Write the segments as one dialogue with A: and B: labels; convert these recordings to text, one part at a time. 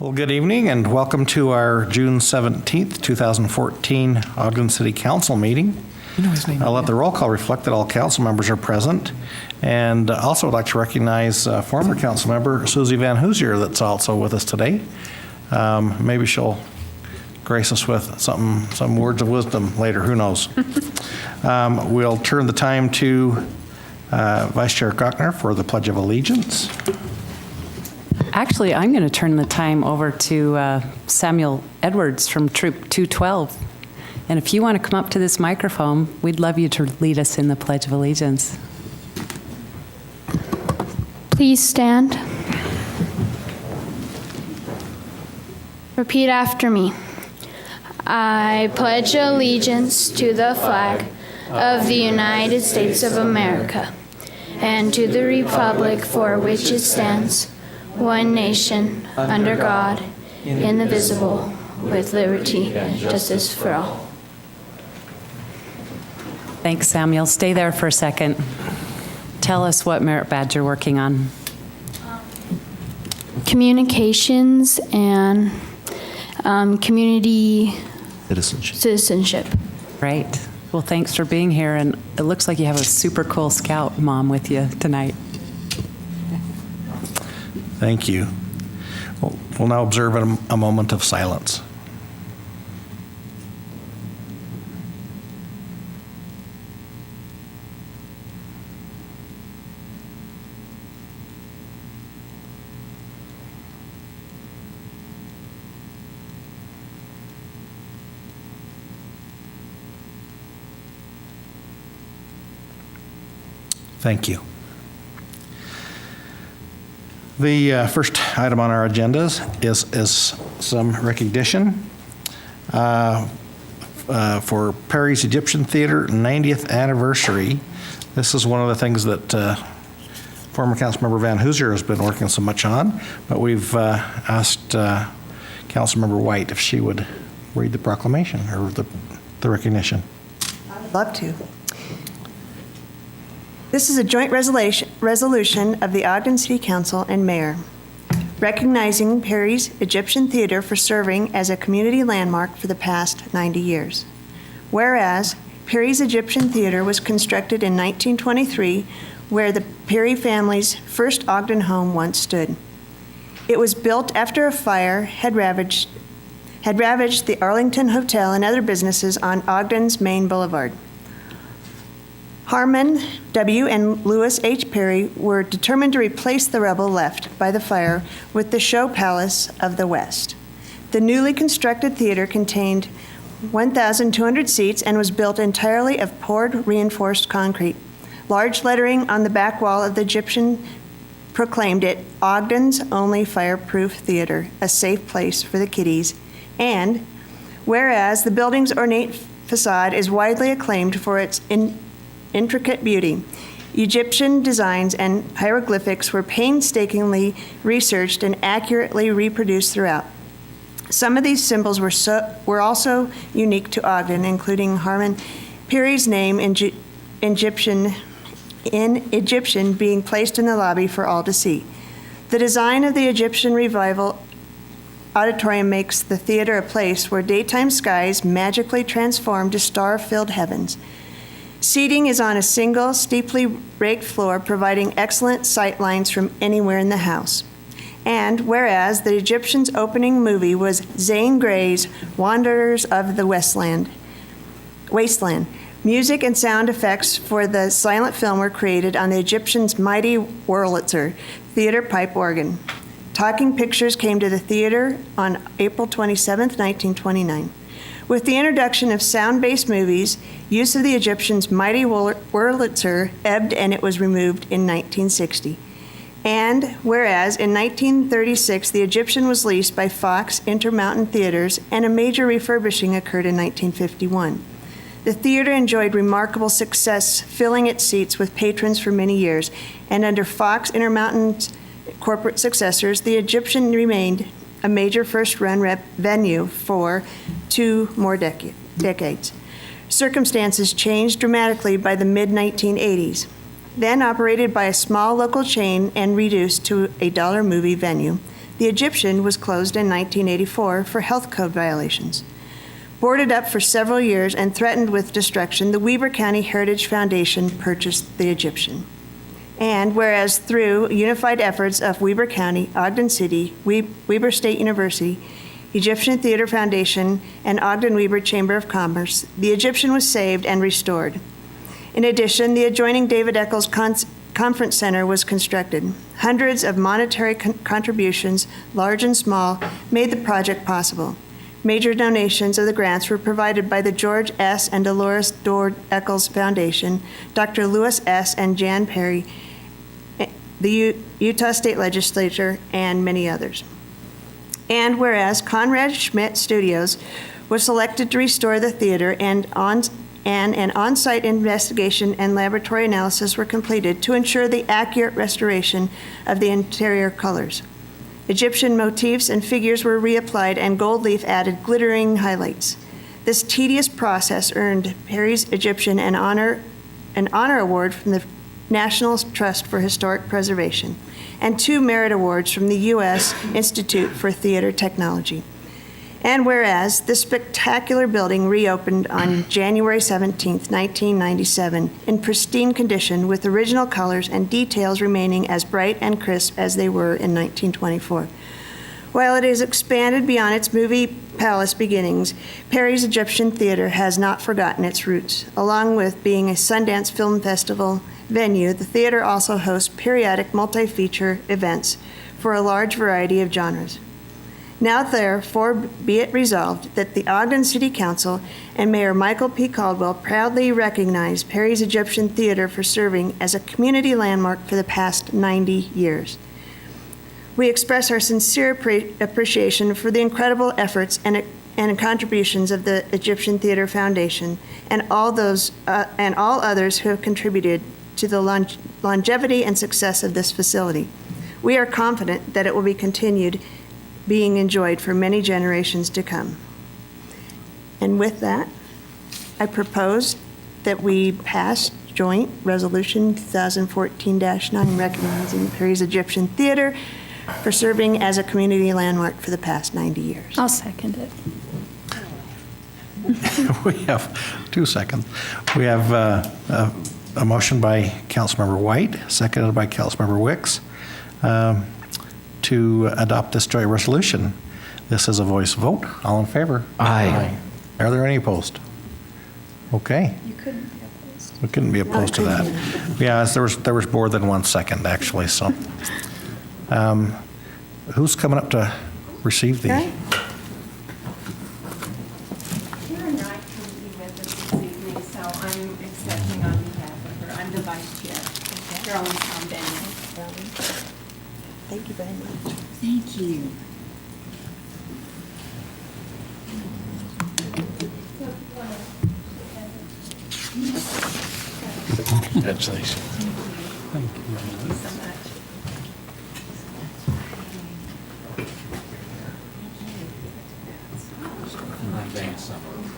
A: Well, good evening and welcome to our June 17th, 2014 Ogden City Council meeting.
B: You know his name.
A: I'll let the roll call reflect that all council members are present. And also would like to recognize former council member Susie Van Hoosier that's also with us today. Maybe she'll grace us with some words of wisdom later, who knows. We'll turn the time to Vice Chair Gochner for the Pledge of Allegiance.
C: Actually, I'm going to turn the time over to Samuel Edwards from Troop 212. And if you want to come up to this microphone, we'd love you to lead us in the Pledge of Allegiance.
D: Please stand. Repeat after me. I pledge allegiance to the flag of the United States of America and to the republic for which it stands, one nation, under God, indivisible, with liberty and justice for all.
C: Thanks, Samuel. Stay there for a second. Tell us what merit badge you're working on.
D: Communications and community citizenship.
C: Great. Well, thanks for being here. And it looks like you have a super cool scout mom with you tonight.
A: Thank you. We'll now observe a moment of silence. Thank you. The first item on our agendas is some recognition for Perry's Egyptian Theater 90th anniversary. This is one of the things that former Councilmember Van Hoosier has been working so much on, but we've asked Councilmember White if she would read the proclamation or the recognition.
E: I'd love to. This is a joint resolution of the Ogden City Council and Mayor, recognizing Perry's Egyptian Theater for serving as a community landmark for the past 90 years. Whereas Perry's Egyptian Theater was constructed in 1923, where the Perry family's first Ogden home once stood. It was built after a fire had ravaged the Arlington Hotel and other businesses on Ogden's main boulevard. Harmon W. and Lewis H. Perry were determined to replace the rubble left by the fire with the Show Palace of the West. The newly constructed theater contained 1,200 seats and was built entirely of poured reinforced concrete. Large lettering on the back wall of the Egyptian proclaimed it Ogden's only fireproof theater, a safe place for the kiddies. And whereas the building's ornate facade is widely acclaimed for its intricate beauty, Egyptian designs and hieroglyphics were painstakingly researched and accurately reproduced throughout. Some of these symbols were also unique to Ogden, including Harmon Perry's name in Egyptian being placed in the lobby for all to see. The design of the Egyptian Revival Auditorium makes the theater a place where daytime skies magically transform to star-filled heavens. Seating is on a single, steeply raked floor, providing excellent sight lines from anywhere in the house. And whereas the Egyptians' opening movie was Zane Grey's Wanderers of the Wasteland, music and sound effects for the silent film were created on the Egyptians' mighty Wurlitzer theater pipe organ. Talking Pictures came to the theater on April 27, 1929. With the introduction of sound-based movies, use of the Egyptians' mighty Wurlitzer ebbed and it was removed in 1960. And whereas in 1936 the Egyptian was leased by Fox Intermountain Theaters and a major refurbishing occurred in 1951. The theater enjoyed remarkable success, filling its seats with patrons for many years, and under Fox Intermountain's corporate successors, the Egyptian remained a major first-run venue for 2 more decades. Circumstances changed dramatically by the mid-1980s. Then operated by a small local chain and reduced to a dollar movie venue, The Egyptian was closed in 1984 for health code violations. Boarded up for several years and threatened with destruction, the Weber County Heritage Foundation purchased the Egyptian. And whereas through unified efforts of Weber County, Ogden City, Weber State University, Egyptian Theater Foundation, and Ogden Weber Chamber of Commerce, the Egyptian was saved and restored. In addition, the adjoining David Eccles Conference Center was constructed. Hundreds of monetary contributions, large and small, made the project possible. Major donations of the grants were provided by the George S. and Dolores Dord Eccles Foundation, Dr. Lewis S. and Jan Perry, the Utah State Legislature, and many others. And whereas Conrad Schmidt Studios was selected to restore the theater and an on-site investigation and laboratory analysis were completed to ensure the accurate restoration of the interior colors. Egyptian motifs and figures were reapplied and gold leaf added glittering highlights. This tedious process earned Perry's Egyptian an honor award from the National Trust for Historic Preservation and 2 merit awards from the U.S. Institute for Theater Technology. And whereas this spectacular building reopened on January 17, 1997, in pristine condition with original colors and details remaining as bright and crisp as they were in 1924. While it has expanded beyond its movie palace beginnings, Perry's Egyptian Theater has not forgotten its roots. Along with being a Sundance Film Festival venue, the theater also hosts periodic multi-feature events for a large variety of genres. Now therefore be it resolved that the Ogden City Council and Mayor Michael P. Caldwell proudly recognize Perry's Egyptian Theater for serving as a community landmark for the past 90 years. We express our sincere appreciation for the incredible efforts and contributions of the Egyptian Theater Foundation and all others who have contributed to the longevity and success of this facility. We are confident that it will be continued being enjoyed for many generations to come. And with that, I propose that we pass joint resolution 2014-9 recognizing Perry's Egyptian Theater for serving as a community landmark for the past 90 years.
B: I'll second it.
A: We have 2 seconds. We have a motion by Councilmember White, seconded by Councilmember Wicks, to adopt this joint resolution. This is a voice vote. All in favor?
F: Aye.
A: Are there any opposed? Okay.
B: You couldn't be opposed.
A: We couldn't be opposed to that. Yeah, there was more than 1 second, actually, so. Who's coming up to receive the?
E: Okay.
G: Karen Knight couldn't be with us this evening, so I'm accepting on behalf of her. I'm the vice chair. Carolyn Tom Daniels.
E: Thank you very much.
G: Thank you.
A: Congratulations.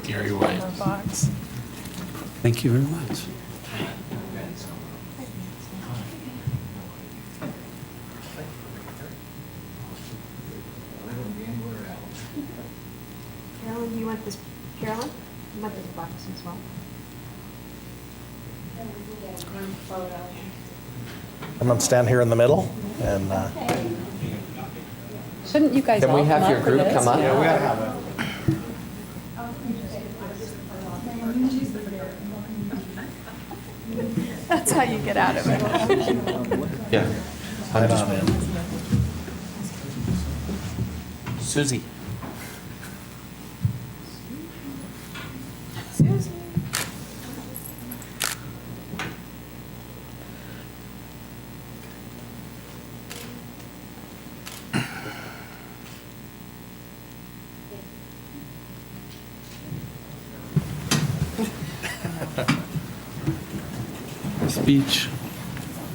F: Gary White.
B: Box.
F: Thank you very much.
E: Carolyn, do you want this? Carolyn, you want this box as well?
A: I'm going to stand here in the middle, and
C: Shouldn't you guys
F: Can
C: all
F: we have
C: come
F: your
C: up for
F: group
C: this?
F: come up?
A: we gotta have it.
B: That's how you get out of it.
F: Yeah. I'm just, Susie.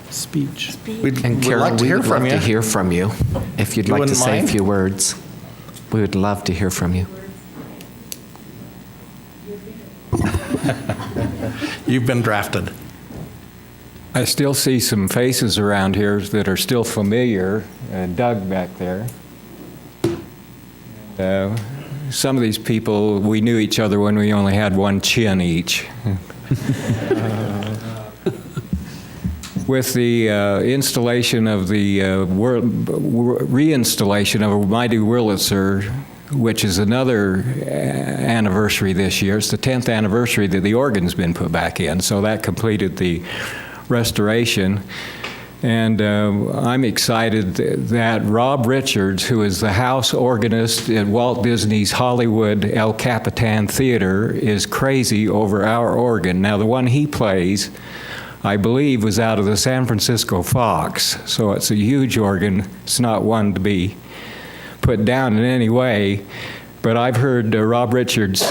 H: Speech.
A: We'd
F: And Carol,
A: like to
F: we
A: hear
F: would
A: from
F: love
A: you.
F: to hear from you. If you'd
A: You
F: like to
A: wouldn't
F: say a
A: mind?
F: few words, we would love to hear from you.
A: You've been drafted.
H: I still see some faces around here that are still familiar. Doug back there.
I: Some of these people, we knew each other when we only had one chin each. With the installation of the reinstallation of Mighty Wurlitzer, which is another anniversary this year. It's the 10th anniversary that the organ's been put back in, so that completed the restoration. And I'm excited that Rob Richards, who is the house organist at Walt Disney's Hollywood El Capitan Theater, is crazy over our organ. Now, the one he plays, I believe, was out of the San Francisco Fox, so it's a huge organ. It's not one to be put down in any way. But I've heard Rob Richards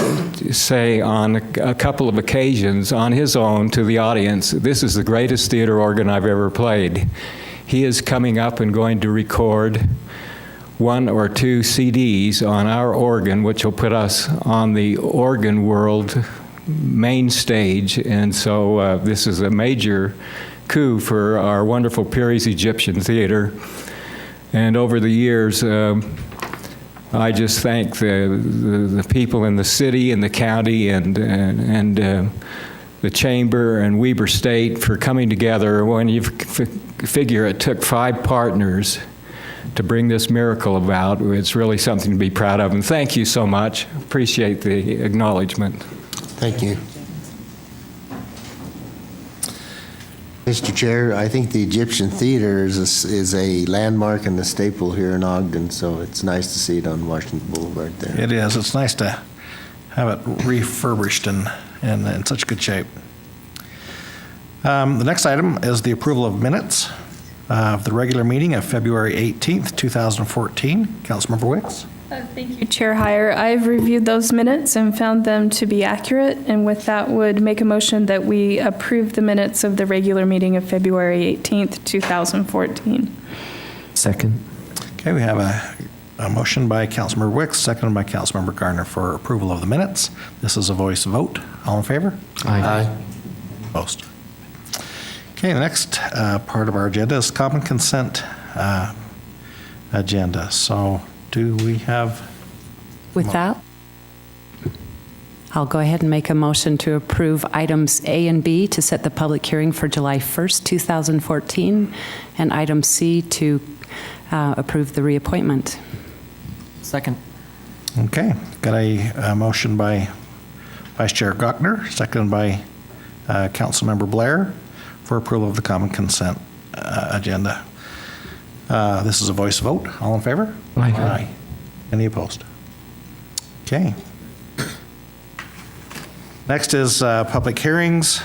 I: say on a couple of occasions on his own to the audience, "This is the greatest theater organ I've ever played." He is coming up and going to record 1 or 2 CDs on our organ, which will put us on the organ world main stage. And so this is a major coup for our wonderful Peary's Egyptian Theater. And over the years, I just thank the people in the city and the county and the chamber and Weber State for coming together. When you figure it took 5 partners to bring this miracle about, it's really something to be proud of. And thank you so much. Appreciate the acknowledgement.
J: Thank you. Mr. Chair, I think the Egyptian Theater is a landmark and a staple here in Ogden, so it's nice to see it on Washington Boulevard there.
A: It is. It's nice to have it refurbished and in such good shape. The next item is the approval of minutes of the regular meeting of February 18th, 2014. Councilmember Wicks.
B: Thank you, Chair Heyer. I've reviewed those minutes and found them to be accurate, and with that would make a motion that we approve the minutes of the regular meeting of February 18th, 2014.
F: Second.
A: Okay, we have a motion by Councilmember Wicks, seconded by Councilmember Garner for approval of the minutes. This is a voice vote. All in favor?
F: Aye.
A: Opposed? Okay, the next part of our agenda is common consent agenda. So do we have?
C: With that, I'll go ahead and make a motion to approve items A and B to set the public hearing for July 1st, 2014, and item C to approve the reappointment.
F: Second.
A: Okay, got a motion by Vice Chair Gochner, seconded by Councilmember Blair for approval of the common consent agenda. This is a voice vote. All in favor?
F: Aye.
A: Any opposed? Okay. Next is public hearings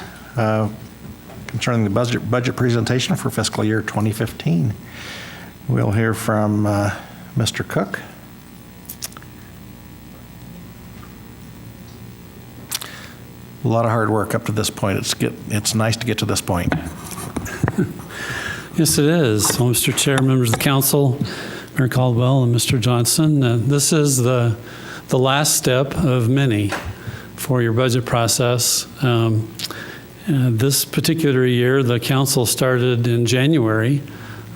A: concerning the budget presentation for fiscal year 2015. We'll hear from Mr. Cook. A lot of hard work up to this point. It's nice to get to this point.
H: Yes, it is. So, Mr. Chair, members of the council, Mayor Caldwell and Mr. Johnson, this is the last step of many for your budget process. This particular year, the council started in January,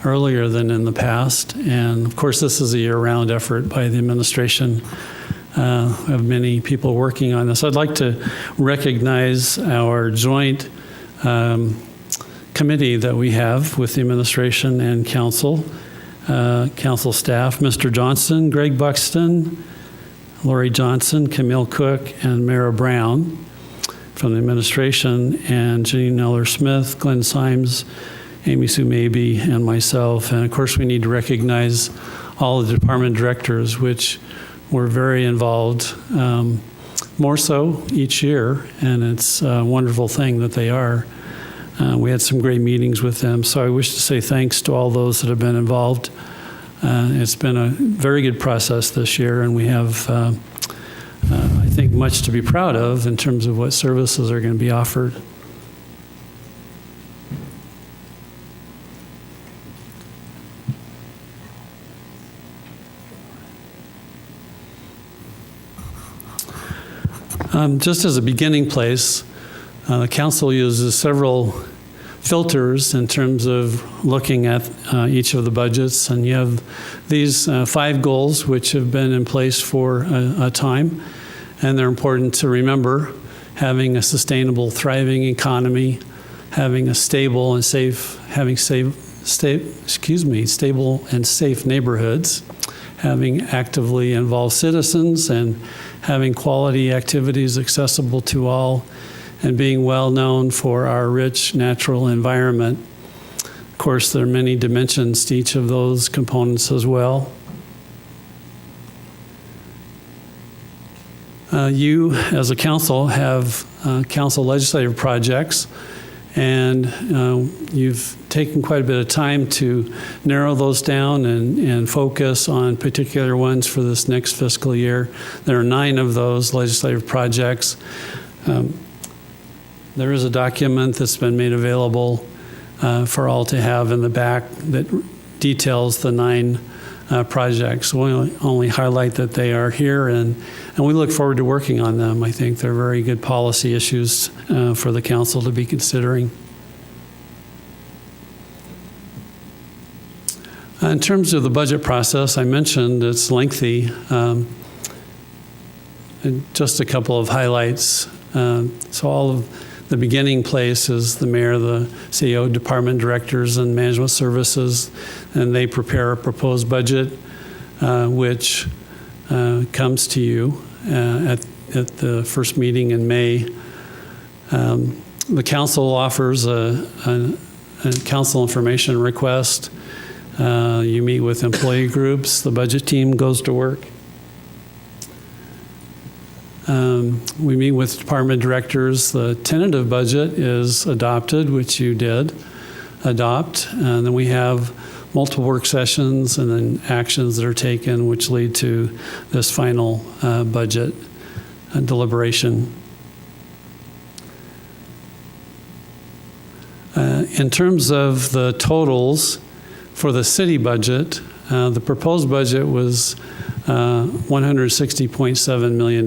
H: earlier than in the past. And of course, this is a year-round effort by the administration. Of many people working on this. I'd like to recognize our joint committee that we have with the administration and council, council staff, Mr. Johnson, Greg Buxton, Lori Johnson, Camille Cook, and Mara Brown from the administration, and Janine Eller-Smith, Glenn Symes, Amy Sue Mabey, and myself. And of course, we need to recognize all the department directors, which were very involved, more so each year, and it's a wonderful thing that they are. We had some great meetings with them, so I wish to say thanks to all those that have been involved. It's been a very good process this year, and we have, I think, much to be proud of in terms of what services are going to be offered. Just as a beginning place, the council uses several filters in terms of looking at each of the budgets. And you have these 5 goals, which have been in place for a time, and they're important to remember. Having a sustainable, thriving economy, having a stable and safe, stable and safe neighborhoods, having actively involved citizens, and having quality activities accessible to all, and being well known for our rich natural environment. Of course, there are many dimensions to each of those components as well. You, as a council, have council legislative projects, and you've taken quite a bit of time to narrow those down and focus on particular ones for this next fiscal year. There are 9 of those legislative projects. There is a document that's been made available for all to have in the back that details the 9 projects. We'll only highlight that they are here, and we look forward to working on them. I think they're very good policy issues for the council to be considering. In terms of the budget process, I mentioned it's lengthy. And just a couple of highlights. So all of the beginning place is the mayor, the CEO, department directors, and management services, and they prepare a proposed budget, which comes to you at the first meeting in May. The council offers a council information request. You meet with employee groups. The budget team goes to work. We meet with department directors. The tentative budget is adopted, which you did adopt. And then we have multiple work sessions and then actions that are taken, which lead to this final budget deliberation. In terms of the totals for the city budget, the proposed budget was $160.7 million.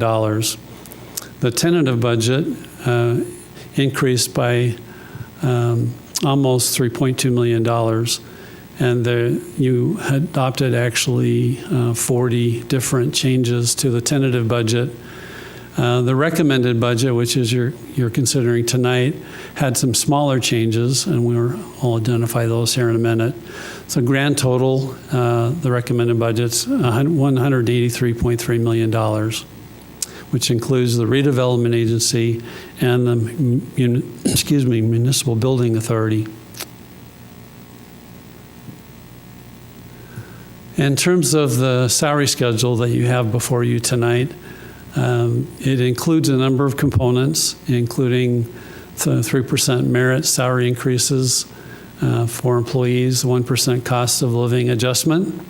H: The tentative budget increased by almost $3.2 million. And you adopted actually 40 different changes to the tentative budget. The recommended budget, which is you're considering tonight, had some smaller changes, and I'll identify those here in a minute. So grand total, the recommended budget's $183.3 million, which includes the redevelopment agency and the municipal building authority. In terms of the salary schedule that you have before you tonight, it includes a number of components, including the 3% merit salary increases for employees, 1% cost of living adjustment,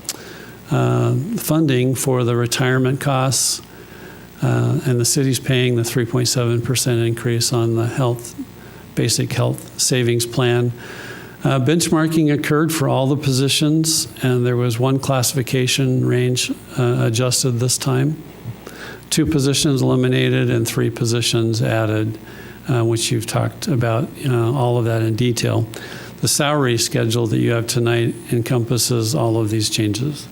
H: funding for the retirement costs, and the city's paying the 3.7% increase on the basic health savings plan. Benchmarking occurred for all the positions, and there was one classification range adjusted this time. 2 positions eliminated and 3 positions added, which you've talked about, all of that in detail. The salary schedule that you have tonight encompasses all of these changes.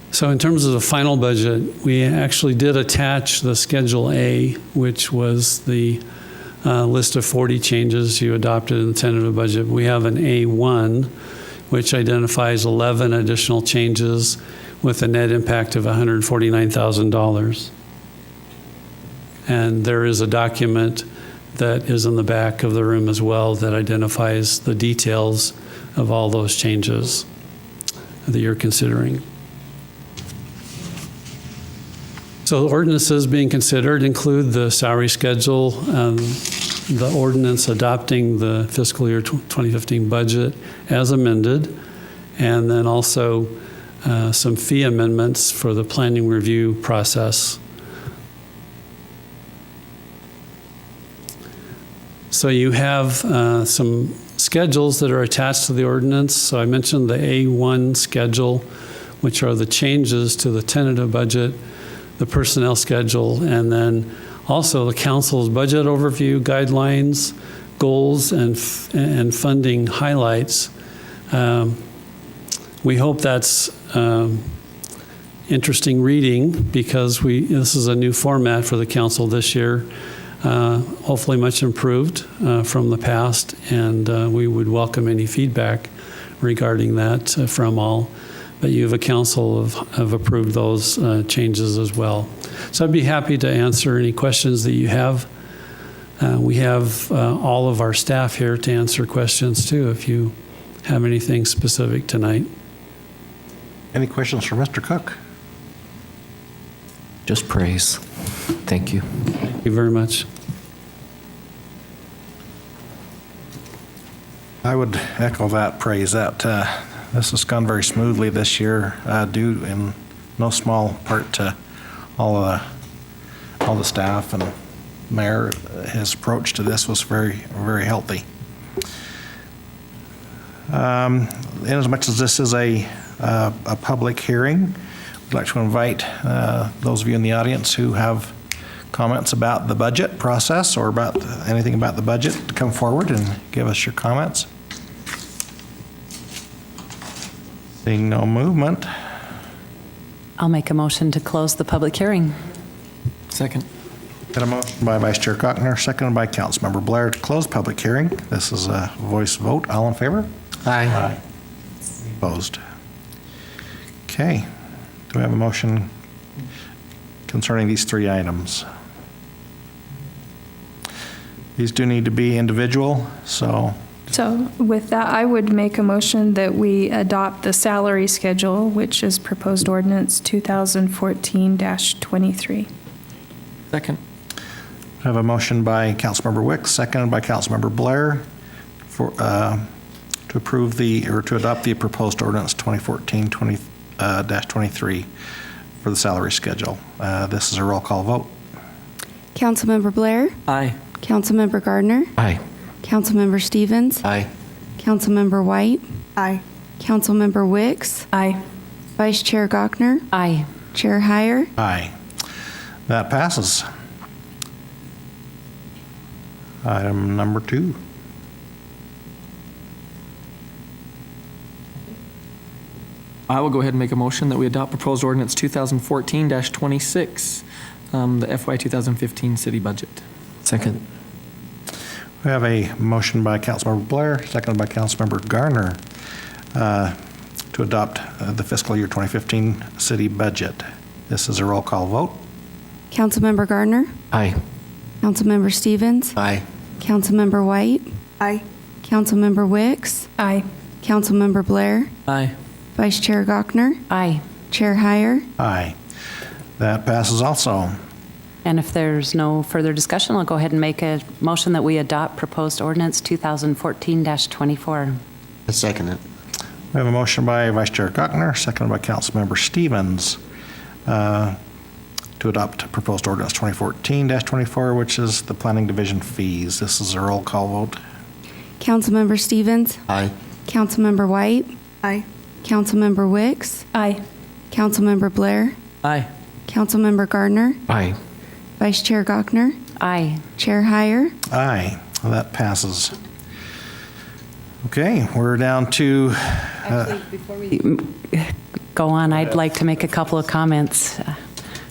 H: So in terms of the final budget, we actually did attach the Schedule A, which was the list of 40 changes you adopted in the tentative budget. We have an A1, which identifies 11 additional changes with a net impact of $149,000. And there is a document that is in the back of the room as well that identifies the details of all those changes that you're considering. So the ordinances being considered include the salary schedule, the ordinance adopting the fiscal year 2015 budget as amended, and then also some fee amendments for the planning review process. So you have some schedules that are attached to the ordinance. So I mentioned the A1 schedule, which are the changes to the tentative budget, the personnel schedule, and then Also, the council's budget overview, guidelines, goals, and funding highlights. We hope that's interesting reading because this is a new format for the council this year, hopefully much improved from the past, and we would welcome any feedback regarding that from all. But you, the council, have approved those changes as well. So I'd be happy to answer any questions that you have. We have all of our staff here to answer questions too, if you have anything specific tonight.
A: Any questions for Mr. Cook?
F: Just praise. Thank you.
H: Thank you very much.
A: I would echo that praise. That this has gone very smoothly this year, due in no small part to all the staff and mayor. His approach to this was very, very healthy. In as much as this is a public hearing, I'd like to invite those of you in the audience who have comments about the budget process or about anything about the budget to come forward and give us your comments. Seeing no movement.
C: I'll make a motion to close the public hearing.
F: Second.
A: Got a motion by Vice Chair Cockner, seconded by Councilmember Blair to close public hearing. This is a voice vote. All in favor?
F: Aye.
A: Opposed? Okay. Do we have a motion concerning these three items? These do need to be individual, so
B: So with that, I would make a motion that we adopt the salary schedule, which is proposed ordinance 2014-23.
F: Second.
A: I have a motion by Councilmember Wicks, seconded by Councilmember Blair for, to approve to adopt the proposed ordinance 2014-23 for the salary schedule. This is a roll call vote.
K: Councilmember Blair,
F: Aye.
K: Councilmember Gardner,
F: Aye.
K: Councilmember Stevens,
J: Aye.
K: Councilmember White,
E: Aye.
K: Councilmember Wicks,
B: Aye.
K: Vice Chair Gochner,
C: Aye.
K: Chair Heyer.
A: Aye. That passes. Item number 2.
F: I will go ahead and make a motion that we adopt proposed ordinance 2014-26, the FY 2015 city budget. Second.
A: We have a motion by Councilmember Blair, seconded by Councilmember Garner, to adopt the fiscal year 2015 city budget. This is a roll call vote.
K: Councilmember Gardner,
F: Aye.
K: Councilmember Stevens,
J: Aye.
K: Councilmember White,
E: Aye.
K: Councilmember Wicks,
B: Aye.
K: Councilmember Blair,
F: Aye.
K: Vice Chair Gochner,
C: Aye.
K: Chair Heyer.
A: Aye. That passes also.
C: And if there's no further discussion, I'll go ahead and make a motion that we adopt proposed ordinance 2014-24.
J: I second it.
A: We have a motion by Vice Chair Gochner, seconded by Councilmember Stevens, to adopt proposed ordinance 2014-24, which is the Planning Division fees. This is a roll call vote.
K: Councilmember Stevens,
J: Aye.
K: Councilmember White,
E: Aye.
K: Councilmember Wicks,
B: Aye.
K: Councilmember Blair,
F: Aye.
K: Councilmember Gardner,
F: Aye.
K: Vice Chair Gochner,
C: Aye.
K: Chair Heyer.
A: Aye. That passes. Okay, we're down to
C: Before we go on, I'd like to make a couple of comments.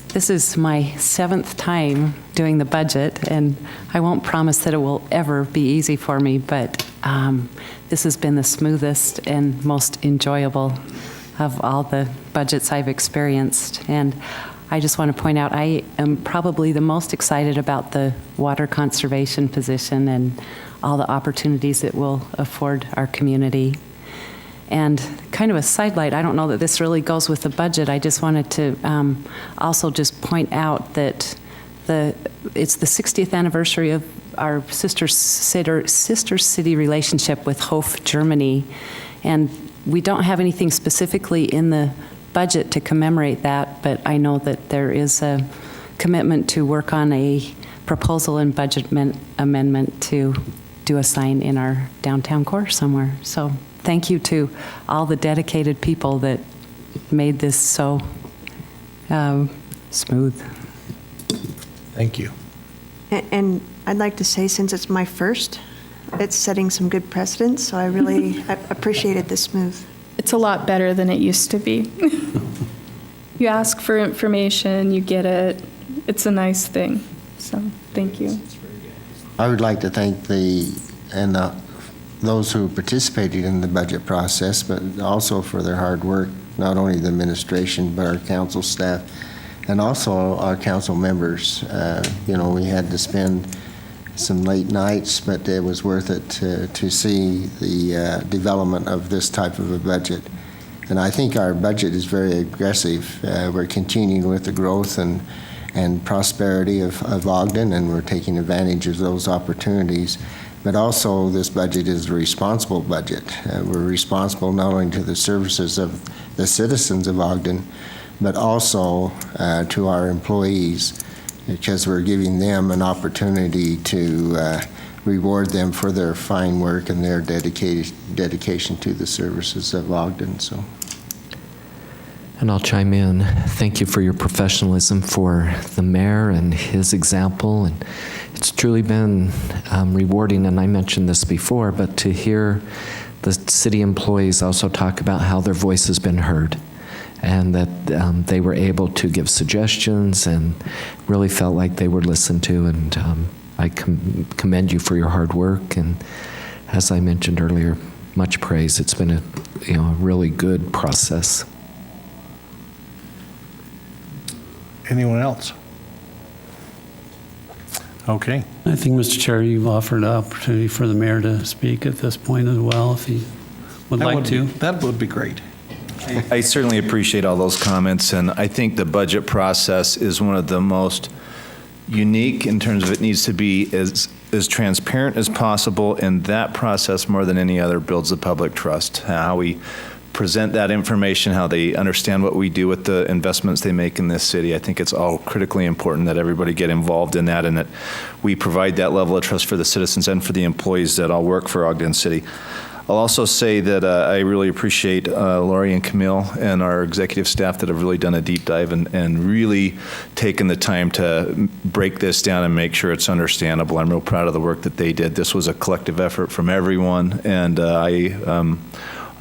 C: This is my 7th time doing the budget, and I won't promise that it will ever be easy for me, but this has been the smoothest and most enjoyable of all the budgets I've experienced. And I just want to point out, I am probably the most excited about the water conservation position and all the opportunities it will afford our community. And kind of a sidelight, I don't know that this really goes with the budget. I just wanted to also just point out that it's the 60th anniversary of our sister city relationship with Hof, Germany. And we don't have anything specifically in the budget to commemorate that, but I know that there is a commitment to work on a proposal and budget amendment to do a sign in our downtown core somewhere. So thank you to all the dedicated people that made this so smooth.
A: Thank you.
E: And I'd like to say, since it's my first, it's setting some good precedents, so I really appreciated this move.
B: It's a lot better than it used to be. You ask for information, you get it. It's a nice thing. So, thank you.
J: I would like to thank those who participated in the budget process, but also for their hard work, not only the administration, but our council staff, and also our council members. We had to spend some late nights, but it was worth it to see the development of this type of a budget. And I think our budget is very aggressive. We're continuing with the growth and prosperity of Ogden, and we're taking advantage of those opportunities. But also, this budget is a responsible budget. We're responsible not only to the services of the citizens of Ogden, but also to our employees, because we're giving them an opportunity to reward them for their fine work and their dedication to the services of Ogden. So.
L: And I'll chime in. Thank you for your professionalism for the mayor and his example. And it's truly been rewarding, and I mentioned this before, but to hear the city employees also talk about how their voice has been heard and that they were able to give suggestions and really felt like they were listened to. And I commend you for your hard work. And as I mentioned earlier, much praise. It's been a really good process.
A: Anyone else? Okay.
H: I think, Mr. Chair, you've offered an opportunity for the mayor to speak at this point as well, if he would like to.
A: That would be great.
M: I certainly appreciate all those comments, and I think the budget process is one of the most unique in terms of it needs to be as transparent as possible, and that process, more than any other, builds the public trust. How we present that information, how they understand what we do with the investments they make in this city. I think it's all critically important that everybody get involved in that and that we provide that level of trust for the citizens and for the employees that all work for Ogden City. I'll also say that I really appreciate Lori and Camille and our executive staff that have really done a deep dive and really taken the time to break this down and make sure it's understandable. I'm real proud of the work that they did. This was a collective effort from everyone, and I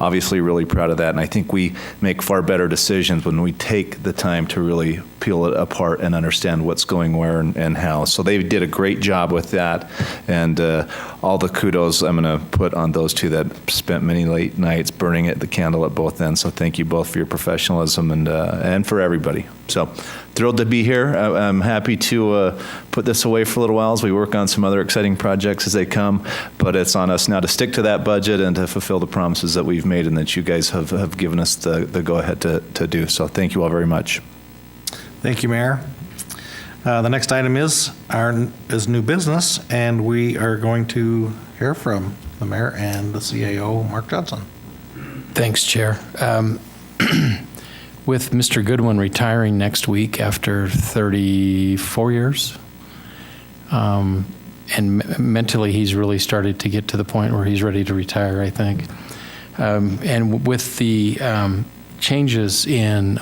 M: obviously really proud of that. And I think we make far better decisions when we take the time to really peel it apart and understand what's going where and how. So they did a great job with that. And all the kudos I'm going to put on those two that spent many late nights burning the candle at both ends. So thank you both for your professionalism and for everybody. So thrilled to be here. I'm happy to put this away for a little while as we work on some other exciting projects as they come. But it's on us now to stick to that budget and to fulfill the promises that we've made and that you guys have given us the go-ahead to do. So thank you all very much.
A: Thank you, Mayor. The next item is new business, and we are going to hear from the mayor and the CAO, Mark Johnson.
N: Thanks, Chair. With Mr. Goodwin retiring next week after 34 years, and mentally he's really started to get to the point where he's ready to retire, I think. And with the changes in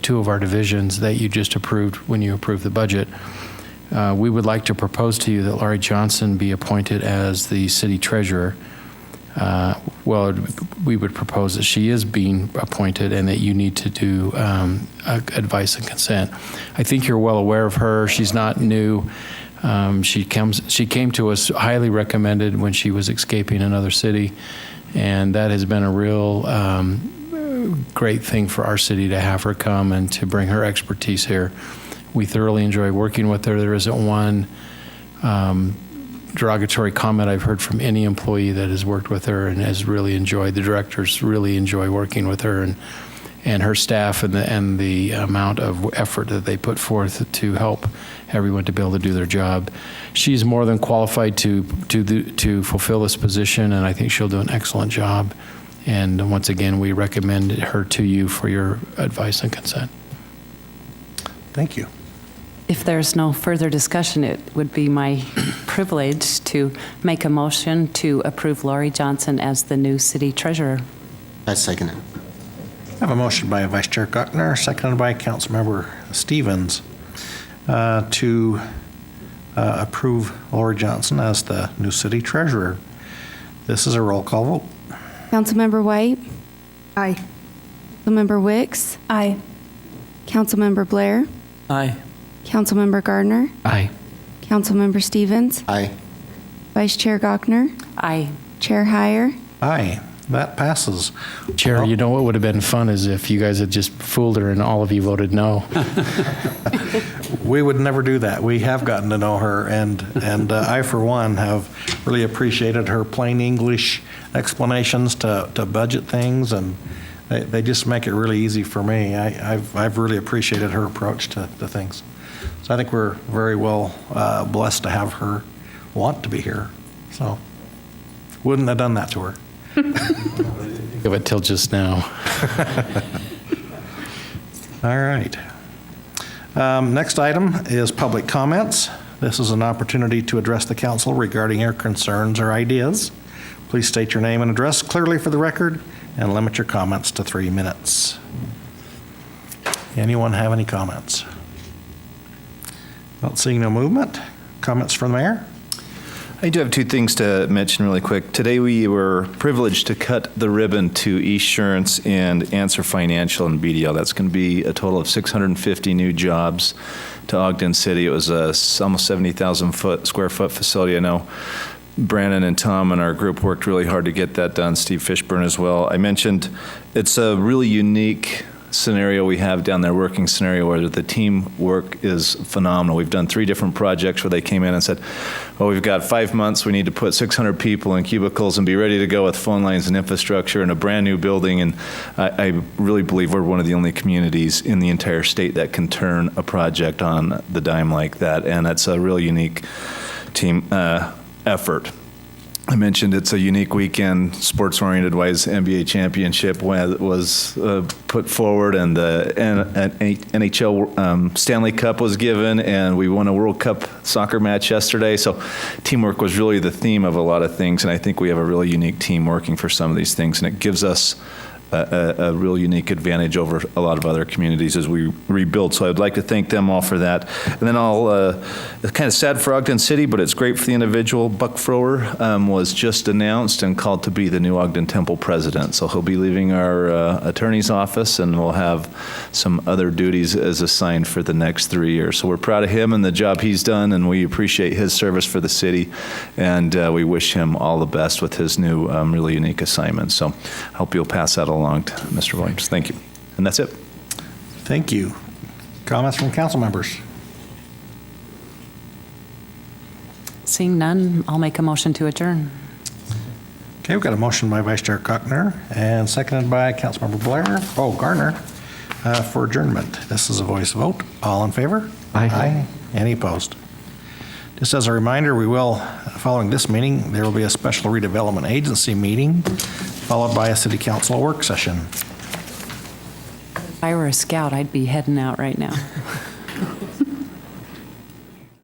N: two of our divisions that you just approved when you approved the budget, we would like to propose to you that Laurie Johnson be appointed as the city treasurer. We would propose that she is being appointed and that you need to do advice and consent. I think you're well aware of her. She's not new. She came to us highly recommended when she was escaping another city, and that has been a real great thing for our city to have her come and to bring her expertise here. We thoroughly enjoy working with her. There isn't one derogatory comment I've heard from any employee that has worked with her and has really enjoyed. The directors really enjoy working with her and her staff and the amount of effort that they put forth to help everyone to be able to do their job. She's more than qualified to fulfill this position, and I think she'll do an excellent job. And once again, we recommend her to you for your advice and consent.
A: Thank you.
C: If there's no further discussion, it would be my privilege to make a motion to approve Laurie Johnson as the new city treasurer.
J: I second it.
A: I have a motion by Vice Chair Guckner, seconded by Councilmember Stevens, to approve Lori Johnson as the new city treasurer. This is a roll call vote.
K: Councilmember White,
E: Aye.
K: Councilmember Wicks,
B: Aye.
K: Councilmember Blair,
F: Aye.
K: Councilmember Gardner,
N: Aye.
K: Councilmember Stevens,
J: Aye.
K: Vice Chair Gochner,
C: Aye.
K: Chair Heyer.
A: Aye, that passes.
N: Chair, you know what would have been fun is if you guys had just fooled her and all of you voted no.
A: We would never do that. We have gotten to know her, and I, for one, have really appreciated her plain English explanations to budget things, and they just make it really easy for me. I've really appreciated her approach to things. So I think we're very well blessed to have her want to be here. So wouldn't have done that to her.
N: Give it till just now.
A: All right. Next item is public comments. This is an opportunity to address the council regarding your concerns or ideas. Please state your name and address clearly for the record and limit your comments to 3 minutes. Anyone have any comments? Not seeing no movement. Comments from the mayor?
M: I do have two things to mention really quick. Today we were privileged to cut the ribbon to Esurance and Answer Financial and BDO. That's going to be a total of 650 new jobs to Ogden City. It was a almost 70,000 square foot facility. I know Brandon and Tom and our group worked really hard to get that done. Steve Fishburne as well. I mentioned it's a really unique scenario we have down there, working scenario where the teamwork is phenomenal. We've done 3 different projects where they came in and said, well, we've got 5 months, we need to put 600 people in cubicles and be ready to go with phone lines and infrastructure in a brand new building. And I really believe we're one of the only communities in the entire state that can turn a project on the dime like that. And that's a really unique team effort. I mentioned it's a unique weekend, sports-oriented wise. NBA championship was put forward, and the NHL Stanley Cup was given, and we won a World Cup soccer match yesterday. So teamwork was really the theme of a lot of things, and I think we have a really unique team working for some of these things, and it gives us a real unique advantage over a lot of other communities as we rebuild. So I'd like to thank them all for that. And then it's kind of sad for Ogden City, but it's great for the individual. Buck Frower was just announced and called to be the new Ogden Temple president. So he'll be leaving our attorney's office, and we'll have some other duties as assigned for the next 3 years. So we're proud of him and the job he's done, and we appreciate his service for the city, and we wish him all the best with his new really unique assignment. So I hope you'll pass that along to Mr. Williams. Thank you. And that's it.
A: Thank you. Comments from council members?
C: Seeing none, I'll make a motion to adjourn.
A: Okay, we've got a motion by Vice Chair Cockner and seconded by Councilmember Gardner, for adjournment. This is a voice vote. All in favor?
L: Aye.
A: Any opposed? Just as a reminder, following this meeting, there will be a special redevelopment agency meeting, followed by a city council work session.
C: If I were a scout, I'd be heading out right now.